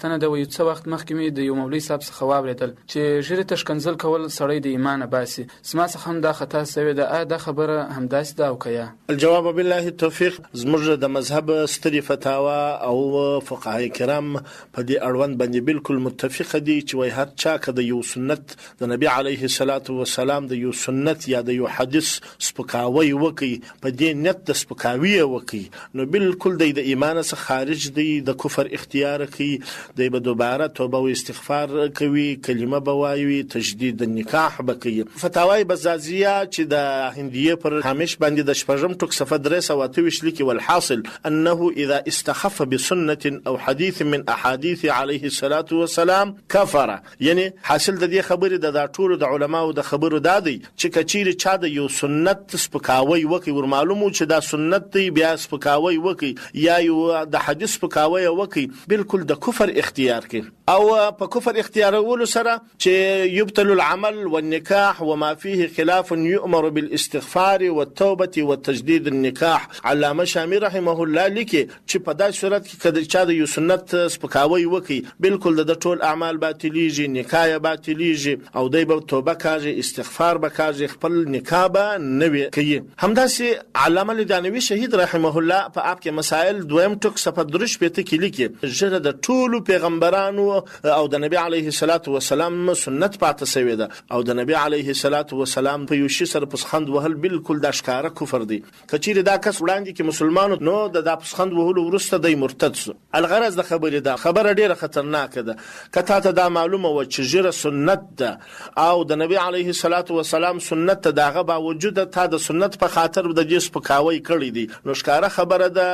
پوښتنه ده، وایي څه وخت مخکې مې د یو مولوي صاحب څخه واورېدل چې ږیرې ته ښکنځل کول سړی د ایمانه باسي. زما څخه هم دا خطا سوې ده. آیا دا خبره همداسې ده او که یا؟ الجواب بالله التوفیق. زموږ د مذهب سترې فتاوا او فقهای کرام په دې اړوند باندې بالکل متفق دي چې وایي هر چا که د یو سنت د نبی علیه الصلاة والسلام د یو سنت یا د یو حدیث سپکاوی وکي، په دې نیت د سپکاوی وکي، نو بالکل د ایمان څخه خارج دی، د کفر اختیار کوي، دی به دوباره توبه او استغفار کوي، کلمه به وایي، تجدید النکاح به کوي. فتاوای بزازیه چې د هندیه پر هامش باندې د شپږم ټوک صفحه 328 لیکي، والحاصل انه اذا استخف بسنه او حديث من احاديث عليه الصلاه والسلام كفر. یعنی حاصل د دې خبرې د ټولو د علماو د خبرو دادی چې کچیر چا د یو سنت سپکاوی وکي، ور معلومو چې دا سنت دی بیا سپکاوی وکي یا یو د حدیث سپکاوی وکي، بالکل د کفر اختیار کوي. او په کفر اختیارولو سره چې یبطل العمل والنکاح وما فيه خلاف يؤمر بالاستغفار والتوبه والتجديد النکاح. علامه شامی رحمه الله لیکي چې په داسې صورت کې کله چا د یو سنت سپکاوی وکي، بالکل د ټول اعمال باطلیږي، نکاح باطلیږي او دی به توبه کوي، استغفار به کوي، خپل نکاح به نوي کوي. همداسې علامه لدانوي شهید رحمه الله په اپ کې مسائل دویم ټوک صفحه 3 کې لیکي، ژره د ټولو پیغمبرانو او د نبی علیه الصلاة والسلام سنت پاتې شوی ده، او د نبی علیه الصلاة والسلام په یو شی سره پسخند وهل بالکل د ښکارا کفر دی. کچیر دا کس وړاندې کې مسلمانو نو د پسخند وهلو ورسته د مرتد سو. الغرض د خبرې دا خبره ډیره خطرناکه ده. کته ته دا معلومه و چې ژره سنت ده او د نبی علیه الصلاة والسلام سنت ته دغه باوجود ته د سنت په خاطر د جس پکاوي کړی دی، نو ښکارا خبره ده،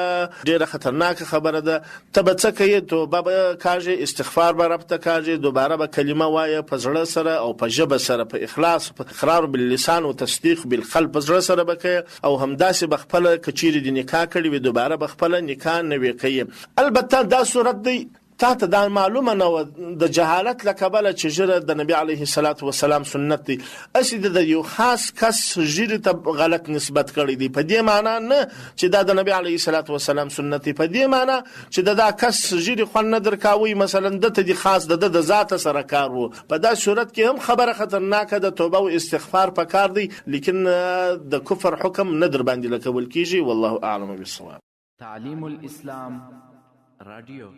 ډیره خطرناکه خبره ده. تبڅه کوي توبه به کوي، استغفار به رب ته کوي، دوباره به کلمه وایي په زړه سره او په ژبه سره، په اخلاص، په اقرار باللسان او تصدیق بالقلب په زړه سره به کوي، او همداسې به خپل کچيري د نکاح کړي وي، دوباره به خپل نکاح نه وي کوي. البته دا صورت دی تا ته دا معلومه نه د جهالت لکبله چې ژره د نبی علیه الصلاة والسلام سنت دی، اسی د یو خاص کس ژیرې ته غلط نسبت کړی دی. په دې معنی نه چې دا د نبی علیه الصلاة والسلام سنت دی، په دې معنی چې دا کس ژیرې خوند نه درکاوي، مثلا د ته دی خاص د ذات سره کار وو. په دا صورت کې هم خبره خطرناکه ده، توبه او استغفار پکار دی، لیکن د کفر حکم نه در باندې لکول کیږي. والله اعلم بالصواب. تعلیم الاسلام رادیو.